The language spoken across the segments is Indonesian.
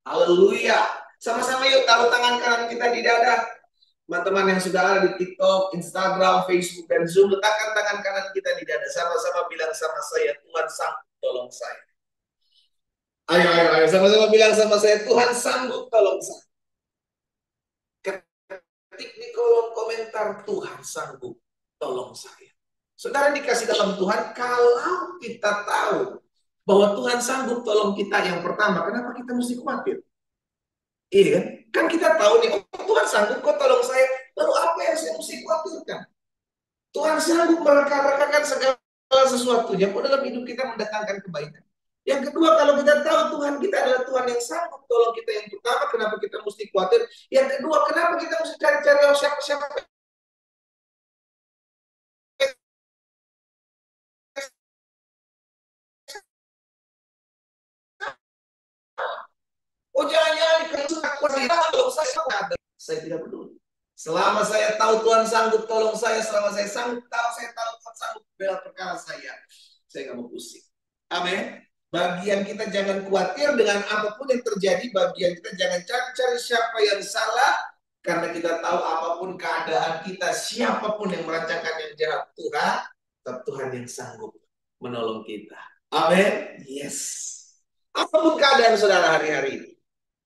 Haleluya. Sama-sama yuk taruh tangan kanan kita di dada. Teman-teman yang sudah ada di TikTok, Instagram, Facebook, dan Zoom, letakkan tangan kanan kita di dada. Sama-sama bilang sama saya, Tuhan sanggup tolong saya. Ayo, ayo, ayo. Sama-sama bilang sama saya, Tuhan sanggup tolong saya. Ketik di kolom komentar, Tuhan sanggup tolong saya. Saudara dikasih dalam Tuhan, kalau kita tahu bahwa Tuhan sanggup tolong kita, yang pertama, kenapa kita mesti khawatir? Iya kan? Kan kita tahu nih, oh Tuhan sanggup kok tolong saya. Lalu apa yang saya mesti khawatirkan? Tuhan sanggup mereka-rekakan segala sesuatunya kok dalam hidup kita mendatangkan kebaikan. Yang kedua, kalau kita tahu Tuhan kita adalah Tuhan yang sanggup tolong kita, yang pertama, kenapa kita mesti khawatir? Yang kedua, kenapa kita mesti cari-cari siapa-siapa? Oh jangan-jangan saya tidak peduli. Selama saya tahu Tuhan sanggup tolong saya, selama saya tahu Tuhan sanggup bela perkara saya nggak mau pusing. Amin. Bagian kita jangan khawatir dengan apapun yang terjadi. Bagian kita jangan cari-cari siapa yang salah, karena kita tahu apapun keadaan kita, siapapun yang merancangkan yang jahat, Tuhan yang sanggup menolong kita. Amin. Yes. Apapun keadaan saudara hari-hari ini,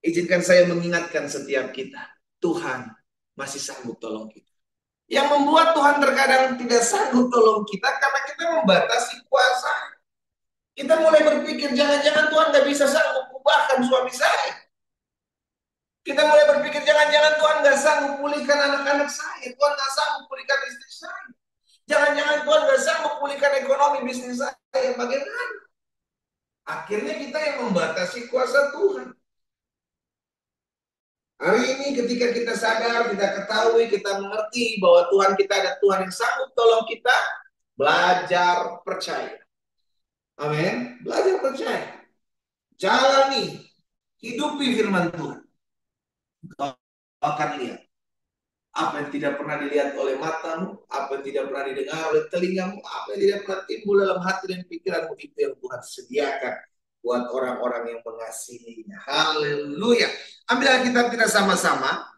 izinkan saya mengingatkan setiap kita, Tuhan masih sanggup tolong kita. Yang membuat Tuhan terkadang tidak sanggup tolong kita karena kita membatasi kuasa. Kita mulai berpikir, jangan-jangan Tuhan gak bisa sanggup ubahkan suami saya. Kita mulai berpikir, jangan-jangan Tuhan gak sanggup pulihkan anak-anak saya. Tuhan gak sanggup pulihkan istri saya. Jangan-jangan Tuhan gak sanggup pulihkan ekonomi bisnis saya. Bagaimana? Akhirnya kita yang membatasi kuasa Tuhan. Hari ini ketika kita sadar, kita ketahui, kita mengerti bahwa Tuhan kita ada Tuhan yang sanggup tolong kita, belajar percaya. Amin. Belajar percaya. Jalani, hidupi firman Tuhan. Kau akan lihat apa yang tidak pernah dilihat oleh matamu, apa yang tidak pernah didengar oleh telingamu, apa yang tidak pernah timbul dalam hati dan pikiranmu, itu yang Tuhan sediakan buat orang-orang yang mengasihinya. Haleluya. Ambil Alkitab kita sama-sama.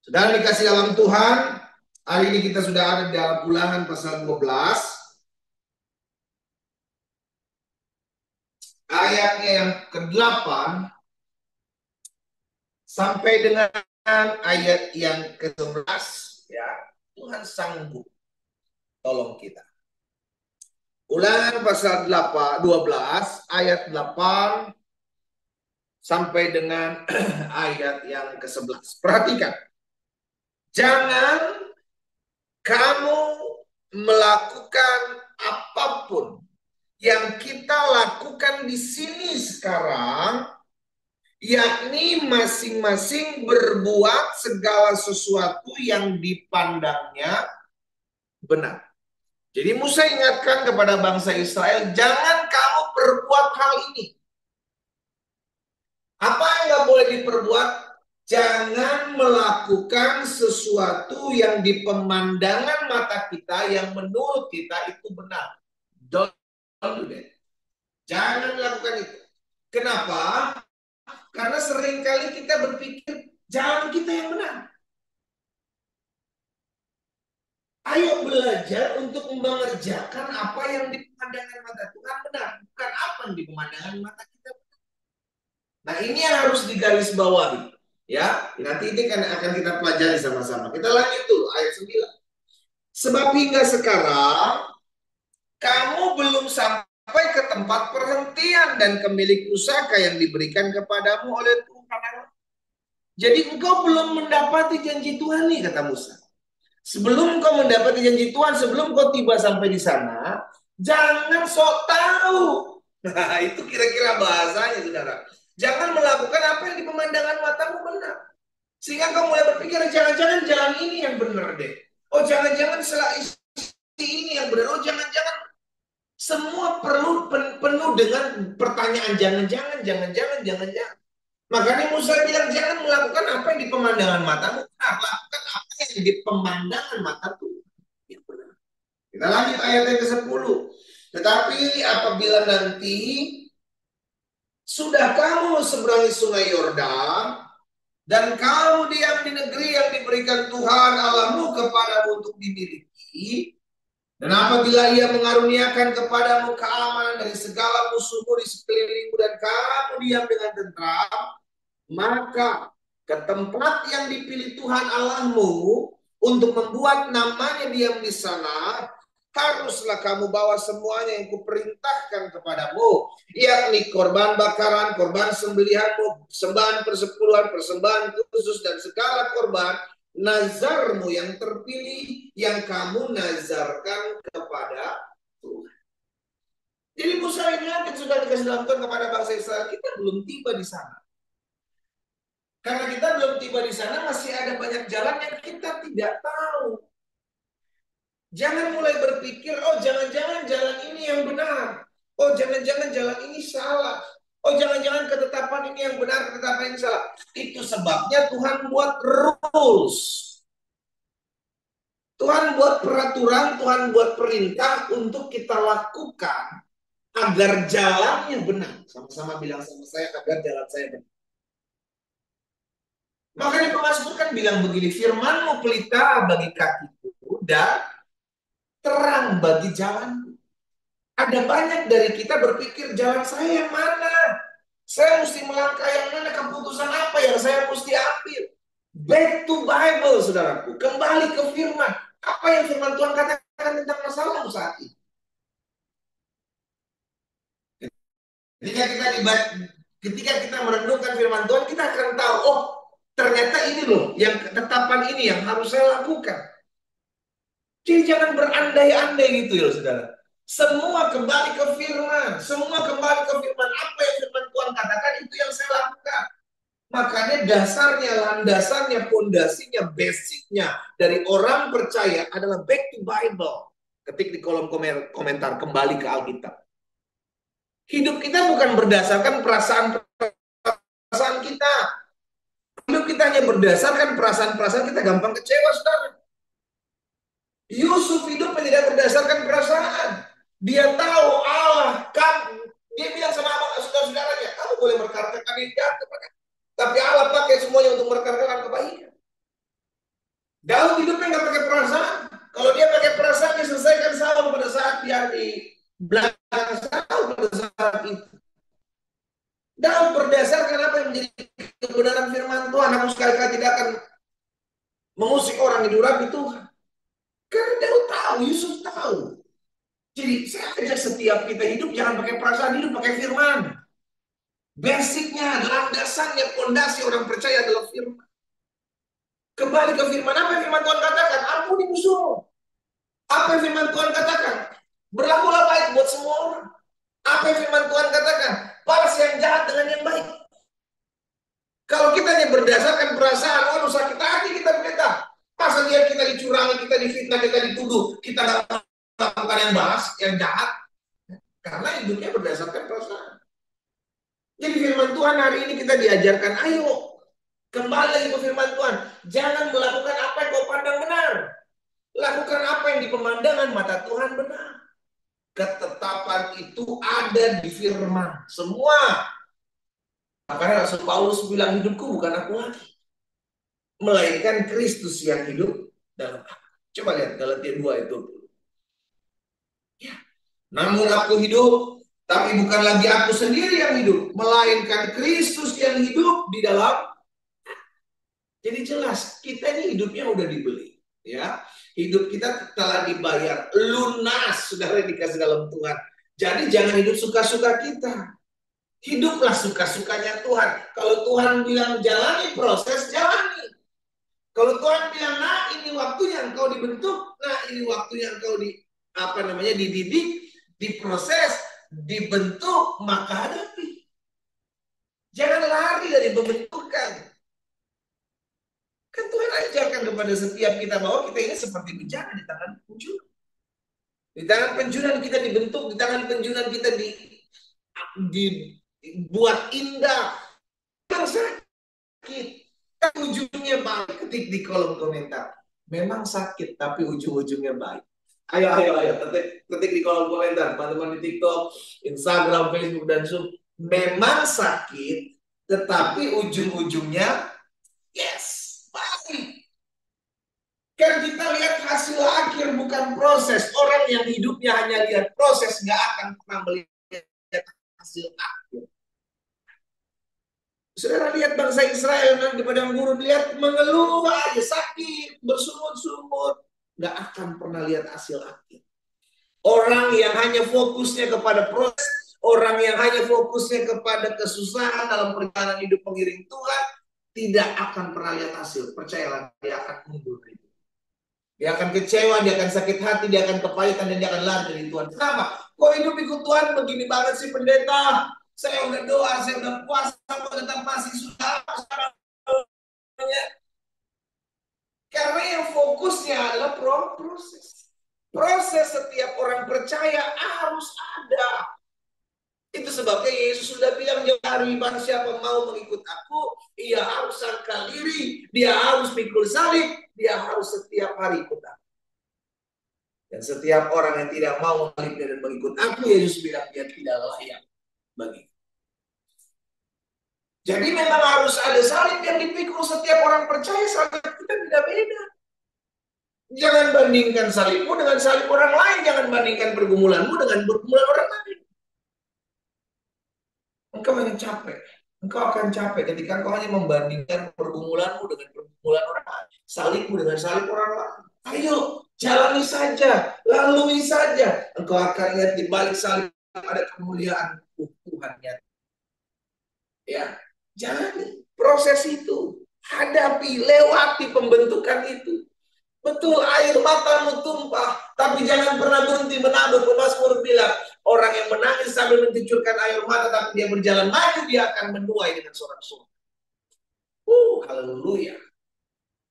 Saudara dikasih dalam Tuhan, hari ini kita sudah ada di dalam Ulangan pasal 12. Ayatnya yang ke-8 sampai dengan ayat yang ke-11, ya. Tuhan sanggup tolong kita. Ulangan pasal 12 ayat 8 sampai dengan ayat yang ke-11. Perhatikan. Jangan kamu melakukan apapun yang kita lakukan di sini sekarang, yakni masing-masing berbuat segala sesuatu yang dipandangnya benar. Jadi Musa ingatkan kepada bangsa Israel, jangan kamu berbuat hal ini. Apa yang nggak boleh diperbuat? Jangan melakukan sesuatu yang di pemandangan mata kita, yang menurut kita itu benar. Don't do that. Jangan lakukan itu. Kenapa? Karena seringkali kita berpikir jalan kita yang benar. Ayo belajar untuk mengerjakan apa yang di pemandangan mata Tuhan benar, bukan apa yang di pemandangan mata kita benar. Nah ini yang harus digarisbawahi, ya. Nanti ini kan akan kita pelajari sama-sama. Kita lanjut dulu ayat 9. Sebab hingga sekarang kamu belum sampai ke tempat perhentian dan kemilik pusaka yang diberikan kepadamu oleh Tuhan. Jadi engkau belum mendapati janji Tuhan nih, kata Musa. Sebelum kau mendapati janji Tuhan, sebelum kau tiba sampai di sana, jangan sok tahu. Nah, itu kira-kira bahasanya, saudara. Jangan melakukan apa yang di pemandangan matamu benar. Sehingga kau mulai berpikir, jangan-jangan jalan ini yang benar deh. Oh, jangan-jangan setelah isi ini yang benar. Oh, jangan-jangan semua penuh dengan pertanyaan. Jangan-jangan. Makanya Musa bilang, jangan melakukan apa yang di pemandangan matamu. Nah, lakukan apa yang di pemandangan matamu. Ya, benar. Kita lanjut ayat yang ke-10. Tetapi apabila nanti Sudah kamu seberangi sungai Yordan, dan kamu diam di negeri yang diberikan Tuhan Allahmu kepadamu untuk dimiliki. Dan apabila Ia mengaruniakan kepadamu keamanan dari segala musuhmu di sekelilingmu dan kamu diam dengan tentram, maka ke tempat yang dipilih Tuhan Allahmu untuk membuat namanya diam di sana, haruslah kamu bawa semuanya yang kuperintahkan kepadamu, yakni korban bakaran, korban sembelihanmu, persembahan persepuluhan, persembahan khusus, dan segala korban nazarmu yang terpilih yang kamu nazarkan kepada Tuhan. Jadi Musa ingat sudah dikasih dalam Tuhan kepada bangsa Israel, kita belum tiba di sana. Karena kita belum tiba di sana, masih ada banyak jalan yang kita tidak tahu. Jangan mulai berpikir, oh jangan-jangan jalan ini yang benar. Oh jangan-jangan jalan ini salah. Oh jangan-jangan ketetapan ini yang benar, ketetapan ini salah. Itu sebabnya Tuhan buat rules. Tuhan buat peraturan, Tuhan buat perintah untuk kita lakukan agar jalannya benar. Sama-sama bilang sama saya, agar jalan saya benar. Makanya Pemasmur kan bilang begini, firman-Mu pelita bagi kakiku dan terang bagi jalanku. Ada banyak dari kita berpikir jalan saya yang mana? Saya mesti melangkah yang mana? Keputusan apa yang saya mesti ambil? Back to Bible, saudaraku. Kembali ke firman. Apa yang firman Tuhan katakan tentang masalahmu saat ini? Ketika kita merenungkan firman Tuhan, kita akan tahu, oh ternyata ini loh, yang ketetapan ini yang harus saya lakukan. Jadi jangan berandai-andai gitu ya saudara. Semua kembali ke firman. Semua kembali ke firman. Apa yang firman Tuhan katakan itu yang saya lakukan. Makanya dasarnya, landasannya, fondasinya, basicnya dari orang percaya adalah back to Bible. Ketik di kolom komentar, kembali ke Alkitab. Hidup kita bukan berdasarkan perasaan kita. Hidup kita hanya berdasarkan perasaan kita, gampang kecewa, saudara. Yusuf hidup tidak berdasarkan perasaan. Dia tahu Allah kan. Dia bilang sama saudara-saudaranya, kamu boleh merekarkan ini jahat, tapi Allah pakai semuanya untuk merekarkan kebaikan. Daud hidupnya nggak pakai perasaan. Kalau dia pakai perasaan, dia selesaikan Saul pada saat dia di belakang Saul pada saat itu. Daud berdasarkan apa yang menjadi kebenaran firman Tuhan. Aku sekali-kali tidak akan mengusik orang yang durapi Tuhan. Karena Daud tahu, Yusuf tahu. Jadi saya ajak setiap kita hidup jangan pakai perasaan, hidup pakai firman. Basicnya, landasannya, fondasi orang percaya adalah firman. Kembali ke firman, apa yang firman Tuhan katakan? Ampuni musuhmu. Apa yang firman Tuhan katakan? Berlakulah baik buat semua orang. Apa yang firman Tuhan katakan? Balas yang jahat dengan yang baik. Kalau kita hanya berdasarkan perasaan, waduh sakit hati kita berkata, masa dia kita dicurangi, kita difitnah, kita dituduh, kita nggak melakukan yang balas, yang jahat, karena hidupnya berdasarkan perasaan. Jadi firman Tuhan hari ini kita diajarkan, ayo kembali lagi ke firman Tuhan, jangan melakukan apa yang kau pandang benar, lakukan apa yang di pemandangan mata Tuhan benar. Ketetapan itu ada di firman, semua. Makanya Rasul Paulus bilang, hidupku bukan aku lagi, melainkan Kristus yang hidup dalam aku. Coba lihat Galatia 2 itu. Ya. Namun aku hidup, tapi bukan lagi aku sendiri yang hidup, melainkan Kristus yang hidup di dalam. Jadi jelas, kita ini hidupnya udah dibeli. Ya, hidup kita telah dibayar, lunas, saudara dikasih dalam Tuhan. Jadi jangan hidup suka-suka kita. Hiduplah suka-sukanya Tuhan. Kalau Tuhan bilang jalani proses, jalani. Kalau Tuhan bilang, nah ini waktunya engkau dibentuk, nah ini waktunya engkau dididik, diproses, dibentuk, maka hadapi. Jangan lari dari pembentukan. Kan Tuhan ajarkan kepada setiap kita bahwa kita ini seperti bejana di tangan penjunan. Di tangan penjunan kita dibentuk, di tangan penjunan kita dibuat indah. Yang sakit, ujungnya baik. Ketik di kolom komentar. Memang sakit, tapi ujung-ujungnya baik. Ayo. Ketik di kolom komentar. Teman-teman di TikTok, Instagram, Facebook, dan Zoom. Memang sakit, tetapi ujung-ujungnya yes, baik. Kan kita lihat hasil akhir bukan proses. Orang yang hidupnya hanya lihat proses nggak akan pernah melihat hasil akhir. Saudara lihat bangsa Israel nanti di padang gurun, lihat mengeluh aja, sakit, bersungut-sungut, nggak akan pernah lihat hasil akhir. Orang yang hanya fokusnya kepada proses, orang yang hanya fokusnya kepada kesusahan dalam perjalanan hidup mengiring Tuhan, tidak akan pernah lihat hasil. Percayalah, dia akan mundur. Dia akan kecewa, dia akan sakit hati, dia akan kepahitan, dan dia akan lari dari Tuhan. Kenapa? Kok hidup ikut Tuhan begini banget sih pendeta? Saya udah doa, saya udah puasa, tetap masih susah. Karena yang fokusnya adalah proses. Proses setiap orang percaya harus ada. Itu sebabnya Yesus sudah bilang, "Hari barang siapa mau mengikut aku, ia harus sangkal diri, dia harus pikul salib, dia harus setiap hari ikut aku." Dan setiap orang yang tidak mau dan mengikut aku, Yesus bilang dia tidak layak bagi. Jadi memang harus ada salib yang dipikul setiap orang percaya. Salib kita tidak beda. Jangan bandingkan salibmu dengan salib orang lain. Jangan bandingkan pergumulanmu dengan pergumulan orang lain. Engkau akan capek. Engkau akan capek ketika engkau hanya membandingkan pergumulanmu dengan pergumulan orang lain. Salibmu dengan salib orang lain. Ayo, jalani saja. Lalui saja. Engkau akan lihat di balik salib ada kemuliaan Tuhan. Ya, jalani proses itu. Hadapi, lewati pembentukan itu. Betul, air matamu tumpah, tapi jangan pernah berhenti menabur. Pemazmur bilang, orang yang menangis sambil mencucurkan air mata, tapi dia berjalan maju, dia akan menuai dengan sorak-sorai. Haleluya.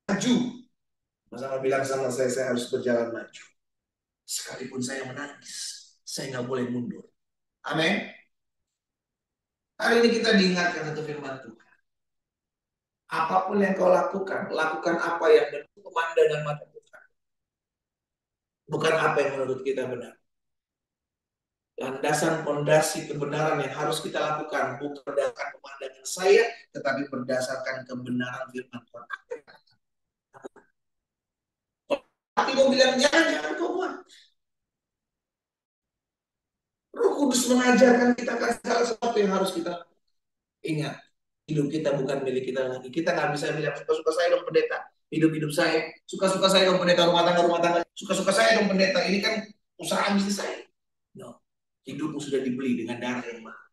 Maju. Mas bilang sama saya harus berjalan maju. Sekalipun saya menangis, saya nggak boleh mundur. Amin. Hari ini kita diingatkan satu firman Tuhan. Apapun yang kau lakukan apa yang menurut pemandangan mata Tuhan. Bukan apa yang menurut kita benar. Landasan pondasi kebenaran yang harus kita lakukan bukan berdasarkan pemandangan saya, tetapi berdasarkan kebenaran firman Tuhan. Tapi kau bilang jangan kau buat. Roh Kudus mengajarkan kita kan segala sesuatu yang harus kita ingat. Hidup kita bukan milik kita lagi. Kita nggak bisa bilang suka-suka saya dong pendeta. Hidup saya. Suka-suka saya dong pendeta rumah tangga. Suka-suka saya dong pendeta. Ini kan usaha bisnis saya. No. Hidupmu sudah dibeli dengan darah yang mahal.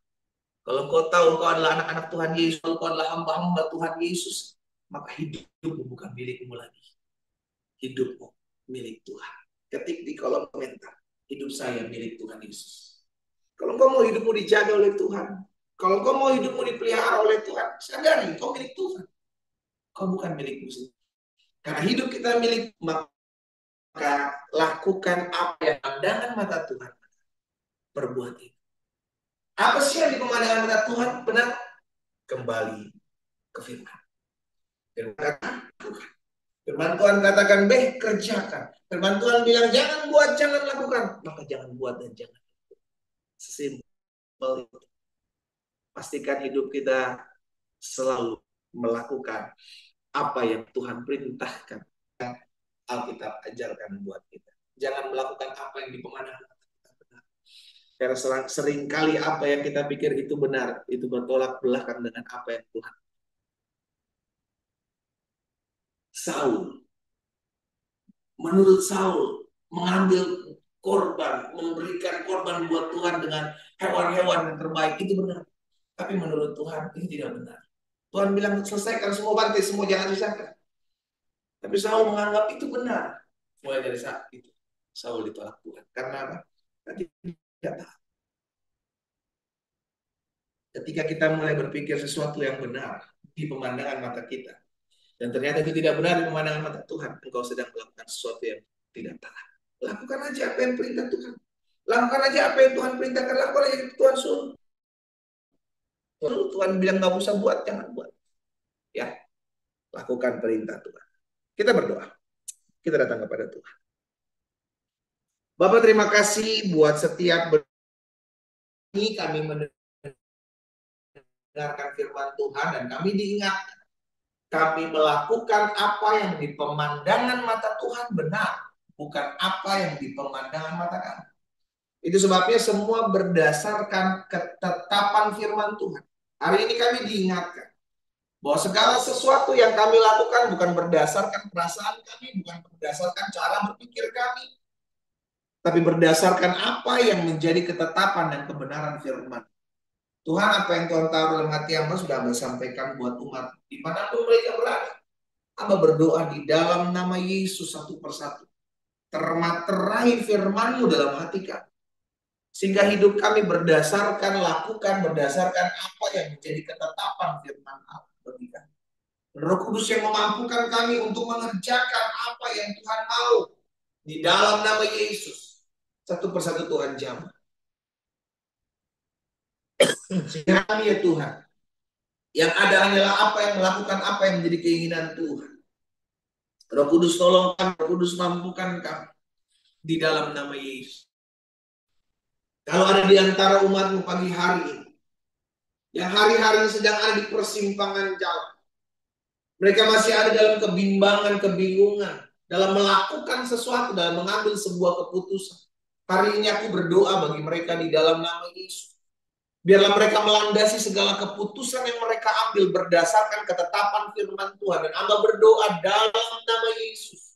Kalau kau tahu kau adalah anak-anak Tuhan Yesus, kalau kau adalah hamba-hamba Tuhan Yesus, maka hidupmu bukan milikmu lagi. Hidupmu milik Tuhan. Ketik di kolom komentar, hidup saya milik Tuhan Yesus. Kalau kau mau hidupmu dijaga oleh Tuhan, kalau kau mau hidupmu dipelihara oleh Tuhan, sadari kau milik Tuhan. Kau bukan milikmu sendiri. Karena hidup kita milik, maka lakukan apa yang pandangan mata Tuhan. Perbuat itu. Apa sih yang di pemandangan mata Tuhan? Benar. Kembali ke firman. Firman Tuhan katakan, kerjakan. Firman Tuhan bilang, jangan buat, jangan lakukan. Maka jangan buat dan jangan. Sesimpel itu. Pastikan hidup kita selalu melakukan apa yang Tuhan perintahkan. Alkitab ajarkan buat kita. Jangan melakukan apa yang di pemandangan kita benar. Karena seringkali apa yang kita pikir itu benar, itu bertolak belakang dengan apa yang Tuhan. Menurut Saul, mengambil korban, memberikan korban buat Tuhan dengan hewan-hewan yang terbaik, itu benar. Tapi menurut Tuhan, ini tidak benar. Tuhan bilang, selesaikan semua bantai, semua jangan sisakan. Tapi Saul menganggap itu benar. Mulai dari saat itu, Saul ditolak Tuhan. Karena apa? Tidak tahu. Ketika kita mulai berpikir sesuatu yang benar di pemandangan mata kita, dan ternyata itu tidak benar di pemandangan mata Tuhan, engkau sedang melakukan sesuatu yang tidak taat. Lakukan aja apa yang perintah Tuhan. Lakukan aja apa yang Tuhan perintahkan. Lakukan aja yang Tuhan suruh. Lalu Tuhan bilang nggak usah buat, jangan buat. Ya, lakukan perintah Tuhan. Kita berdoa. Kita datang kepada Tuhan. Bapak terima kasih buat setiap ini kami mendengar mendengarkan firman Tuhan dan kami diingatkan. Kami melakukan apa yang di pemandangan mata Tuhan benar, bukan apa yang di pemandangan mata kami. Itu sebabnya semua berdasarkan ketetapan firman Tuhan. Hari ini kami diingatkan bahwa segala sesuatu yang kami lakukan bukan berdasarkan perasaan kami, bukan berdasarkan cara berpikir kami, tapi berdasarkan apa yang menjadi ketetapan dan kebenaran firman. Tuhan, apa yang Tuhan taruh dalam hati hamba sudah hamba sampaikan buat umat dimanapun mereka berada. Hamba berdoa di dalam nama Yesus satu persatu. Termaterai firman-Mu dalam hati kami. Sehingga hidup kami berdasarkan, lakukan berdasarkan apa yang menjadi ketetapan firman Allah bagi kami. Roh Kudus yang memampukan kami untuk mengerjakan apa yang Tuhan mau. Di dalam nama Yesus. Satu persatu Tuhan jamah. Sehingga kami ya Tuhan. Yang ada hanyalah apa yang melakukan apa yang menjadi keinginan Tuhan. Roh Kudus tolong kami, Roh Kudus mampukan kami. Di dalam nama Yesus. Kalau ada di antara umatmu pagi hari ini, yang hari-hari sedang ada di persimpangan jalan, mereka masih ada dalam kebimbangan, kebingungan, dalam melakukan sesuatu, dalam mengambil sebuah keputusan. Hari ini aku berdoa bagi mereka di dalam nama Yesus. Biarlah mereka melandasi segala keputusan yang mereka ambil berdasarkan ketetapan firman Tuhan. Dan hamba berdoa dalam nama Yesus.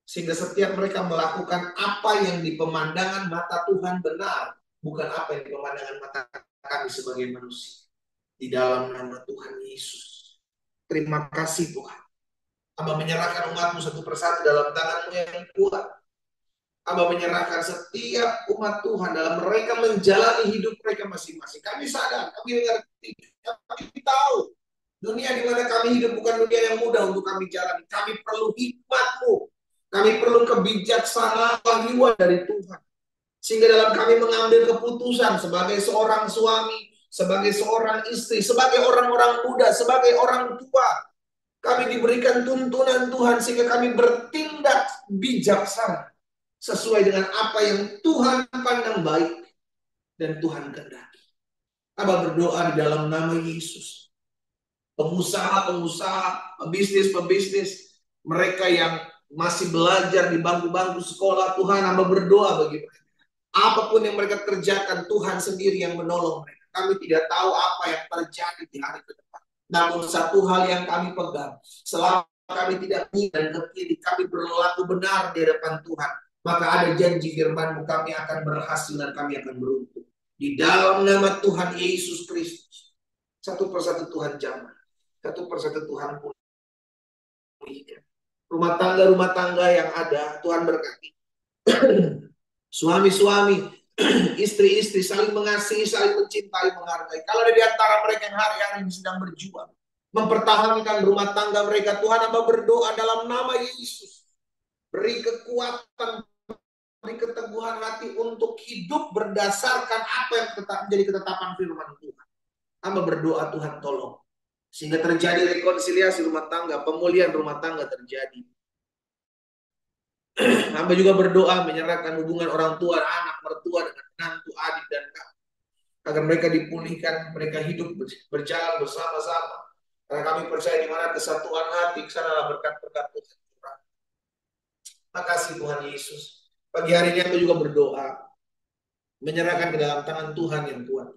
Sehingga setiap mereka melakukan apa yang di pemandangan mata Tuhan benar. Bukan apa yang di pemandangan mata kami sebagai manusia. Di dalam nama Tuhan Yesus. Terima kasih Tuhan. Hamba menyerahkan umat-Mu satu persatu dalam tangan-Mu yang kuat. Hamba menyerahkan setiap umat Tuhan dalam mereka menjalani hidup mereka masing-masing. Kami sadar, kami mengerti, kami tahu. Dunia di mana kami hidup bukan dunia yang mudah untuk kami jalani. Kami perlu hikmat-Mu. Kami perlu kebijaksanaan jiwa dari Tuhan. Sehingga dalam kami mengambil keputusan sebagai seorang suami, sebagai seorang istri, sebagai orang-orang muda, sebagai orang tua. Kami diberikan tuntunan Tuhan sehingga kami bertindak bijaksana. Sesuai dengan apa yang Tuhan pandang baik dan Tuhan kehendaki. Hamba berdoa di dalam nama Yesus. Pengusaha-pengusaha, pebisnis-pebisnis, mereka yang masih belajar di bangku-bangku sekolah, Tuhan hamba berdoa bagi mereka. Apapun yang mereka kerjakan, Tuhan sendiri yang menolong mereka. Kami tidak tahu apa yang terjadi di hari ke depan. Namun satu hal yang kami pegang, selama kami tidak dan ke kiri, kami berlaku benar di hadapan Tuhan. Maka ada janji firman-Mu, kami akan berhasil dan kami akan beruntung. Di dalam nama Tuhan Yesus Kristus. Satu persatu Tuhan jamah. Satu persatu Tuhan pulihkan. Rumah tangga yang ada, Tuhan berkati. Suami-suami, istri-istri saling mengasihi, saling mencintai, menghargai. Kalau ada di antara mereka yang hari-hari ini sedang berjuang, mempertahankan rumah tangga mereka, Tuhan hamba berdoa dalam nama Yesus. Beri kekuatan, beri keteguhan hati untuk hidup berdasarkan apa yang menjadi ketetapan firman Tuhan. Hamba berdoa Tuhan tolong. Sehingga terjadi rekonsiliasi rumah tangga, pemulihan rumah tangga terjadi. Hamba juga berdoa menyerahkan hubungan orang tua, anak, mertua dengan menantu, adik, dan kakak. Agar mereka dipulihkan, mereka hidup berjalan bersama-sama. Karena kami percaya di mana kesatuan hati, kesanalah berkat-berkat Tuhan. Terima kasih Tuhan Yesus. Pagi hari ini aku juga berdoa. Menyerahkan ke dalam tangan Tuhan yang kuat.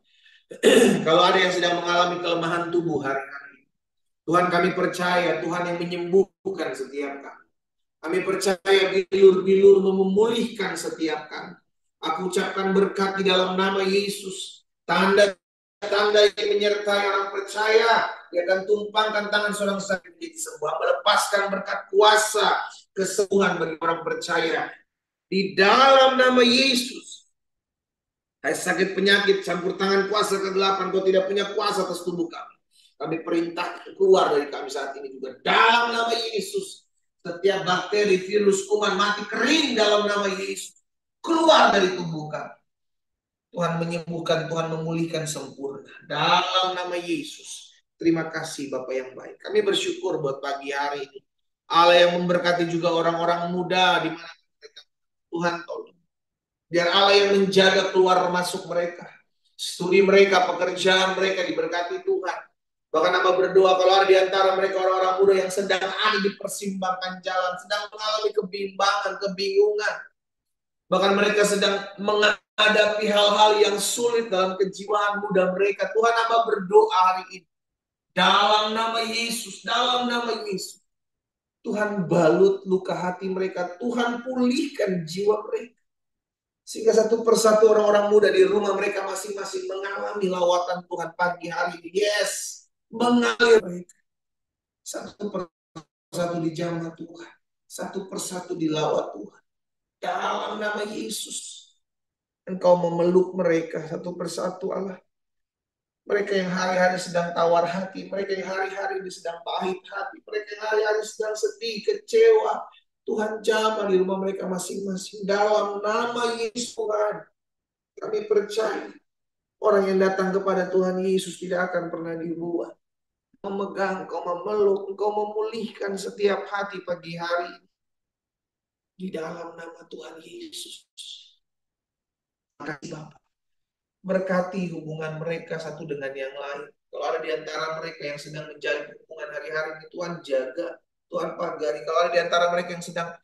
Kalau ada yang sedang mengalami kelemahan tubuh hari-hari, Tuhan kami percaya Tuhan yang menyembuhkan setiap kami. Kami percaya bilur-bilur memulihkan setiap kami. Aku ucapkan berkat di dalam nama Yesus. Tanda-tanda yang menyertai orang percaya. Dia akan tumpangkan tangan seorang sakit menjadi sembuh. Melepaskan berkat kuasa kesembuhan bagi orang percaya. Di dalam nama Yesus. Hai sakit penyakit, campur tangan kuasa kegelapan. Kau tidak punya kuasa atas tubuh kami. Kami perintah keluar dari kami saat ini juga. Dalam nama Yesus. Setiap bakteri, virus, kuman mati kering dalam nama Yesus. Keluar dari tubuh kami. Tuhan menyembuhkan, Tuhan memulihkan sempurna. Dalam nama Yesus. Terima kasih Bapak yang baik. Kami bersyukur buat pagi hari ini. Allah yang memberkati juga orang-orang muda di mana mereka. Tuhan tolong. Biar Allah yang menjaga keluar masuk mereka. Studi mereka, pekerjaan mereka diberkati Tuhan. Bahkan hamba berdoa kalau ada di antara mereka orang-orang muda yang sedang ada di persimpangan jalan, sedang mengalami kebimbangan, kebingungan. Bahkan mereka sedang menghadapi hal-hal yang sulit dalam kejiwaan muda mereka. Tuhan, hamba berdoa hari ini. Dalam nama Yesus, dalam nama Yesus. Tuhan balut luka hati mereka. Tuhan pulihkan jiwa mereka. Sehingga satu persatu orang-orang muda di rumah mereka masing-masing mengalami lawatan Tuhan pagi hari ini. Yes, mengalir mereka. Satu persatu dijamah Tuhan. Satu persatu dilawat Tuhan. Dalam nama Yesus. Engkau memeluk mereka satu persatu Allah. Mereka yang hari-hari sedang tawar hati. Mereka yang hari-hari sedang pahit hati. Mereka yang hari-hari sedang sedih, kecewa. Tuhan jamah di rumah mereka masing-masing. Dalam nama Yesus Tuhan. Kami percaya orang yang datang kepada Tuhan Yesus tidak akan pernah dibuat. Memegang, Engkau memeluk, Engkau memulihkan setiap hati pagi hari ini. Di dalam nama Tuhan Yesus. Terima kasih Bapak. Berkati hubungan mereka satu dengan yang lain. Kalau ada di antara mereka yang sedang menjalin hubungan hari-hari ini, Tuhan jaga, Tuhan pagari. Kalau ada di antara mereka yang sedang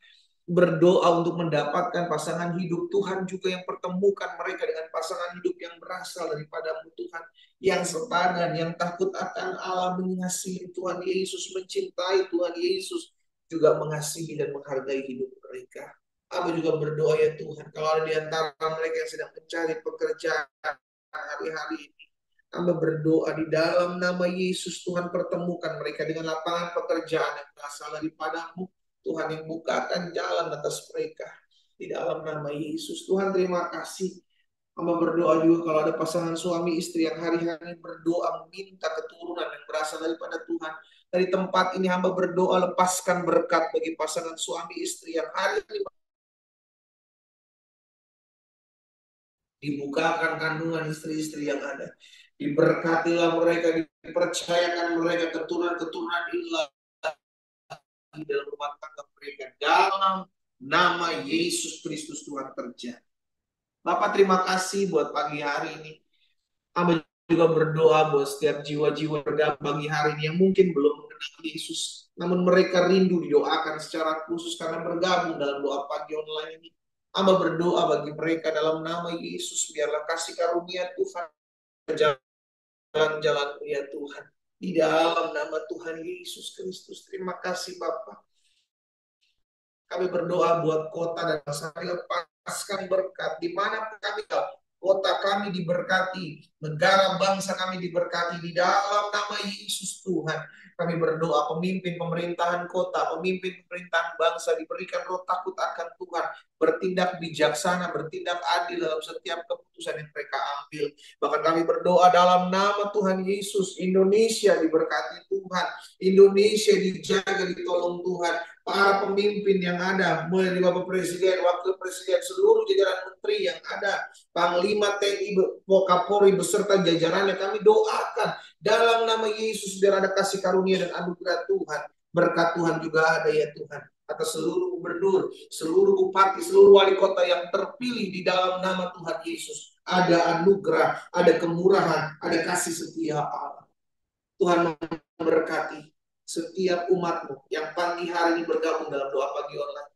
berdoa untuk mendapatkan pasangan hidup, Tuhan juga yang pertemukan mereka dengan pasangan hidup yang berasal daripada Tuhan, yang sepadan, yang takut akan Allah, mengasihi Tuhan Yesus, mencintai Tuhan Yesus, juga mengasihi dan menghargai hidup mereka. Aku juga berdoa ya Tuhan, kalau ada di antara mereka yang sedang mencari pekerjaan hari-hari ini, hamba berdoa di dalam nama Yesus, Tuhan pertemukan mereka dengan lapangan pekerjaan yang berasal daripada-Mu. Tuhan yang bukakan jalan atas mereka. Di dalam nama Yesus, Tuhan terima kasih. Hamba berdoa juga kalau ada pasangan suami istri yang hari-hari berdoa meminta keturunan yang berasal daripada Tuhan. Dari tempat ini hamba berdoa lepaskan berkat bagi pasangan suami istri yang hari-hari dibukakan kandungan istri-istri yang ada. Diberkatilah mereka, dipercayakan mereka keturunan-keturunan ilahi di dalam rumah tangga mereka. Dalam nama Yesus Kristus Tuhan terjadi. Bapak terima kasih buat pagi hari ini. Kami juga berdoa buat setiap jiwa-jiwa bergabung pagi hari ini yang mungkin belum mengenal Yesus. Namun mereka rindu didoakan secara khusus karena bergabung dalam doa pagi online ini. Hamba berdoa bagi mereka dalam nama Yesus. Biarlah kasih karunia Tuhan jalan-jalan ya Tuhan. Di dalam nama Tuhan Yesus Kristus. Terima kasih Bapak. Kami berdoa buat kota dan bangsa. Lepaskan berkat. Di mana kami kota kami diberkati. Negara bangsa kami diberkati. Di dalam nama Yesus Tuhan. Kami berdoa pemimpin pemerintahan kota, pemimpin pemerintahan bangsa diberikan roh takut akan Tuhan, bertindak bijaksana, bertindak adil dalam setiap keputusan yang mereka ambil. Bahkan kami berdoa dalam nama Tuhan Yesus, Indonesia diberkati Tuhan, Indonesia dijaga, ditolong Tuhan. Para pemimpin yang ada, mulai dari Bapak Presiden, Wakil Presiden, seluruh jajaran menteri yang ada, Panglima TNI, Kapolri beserta jajarannya, kami doakan dalam nama Yesus biar ada kasih karunia dan anugerah Tuhan. Berkat Tuhan juga ada ya Tuhan atas seluruh gubernur, seluruh bupati, seluruh wali kota yang terpilih di dalam nama Tuhan Yesus. Ada anugerah, ada kemurahan, ada kasih setia Allah. Tuhan memberkati setiap umatmu yang pagi hari ini bergabung dalam doa pagi online.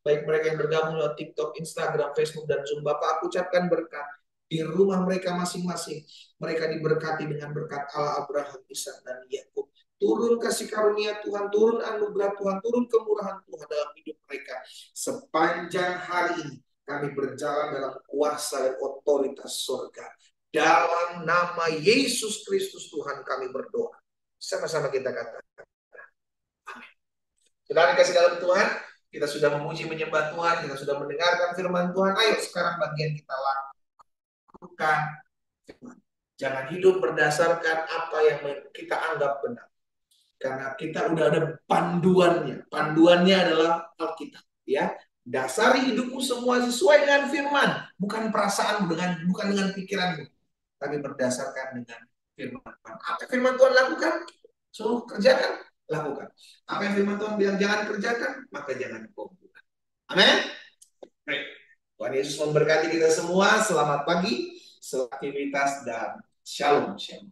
Baik mereka yang bergabung lewat TikTok, Instagram, Facebook, dan Zoom. Bapak, aku ucapkan berkat di rumah mereka masing-masing. Mereka diberkati dengan berkat Allah Abraham, Ishak, dan Yakub. Turun kasih karunia Tuhan, turun anugerah Tuhan, turun kemurahan Tuhan dalam hidup mereka. Sepanjang hari ini kami berjalan dalam kuasa dan otoritas surga. Dalam nama Yesus Kristus Tuhan kami berdoa. Sama-sama kita katakan. Amin. Sudah dikasih dalam Tuhan, kita sudah memuji menyembah Tuhan, kita sudah mendengarkan firman Tuhan. Ayo sekarang bagian kita lakukan firman. Jangan hidup berdasarkan apa yang kita anggap benar. Karena kita udah ada panduannya. Panduannya adalah Alkitab, ya. Dasari hidupmu semua sesuai dengan firman, bukan perasaan, bukan dengan pikiranmu, tapi berdasarkan dengan firman Tuhan. Apa firman Tuhan lakukan? Suruh kerjakan, lakukan. Apa yang firman Tuhan bilang jangan kerjakan, maka jangan lakukan. Amin. Tuhan Yesus memberkati kita semua. Selamat pagi. aktivitas dan shalom. Shalom.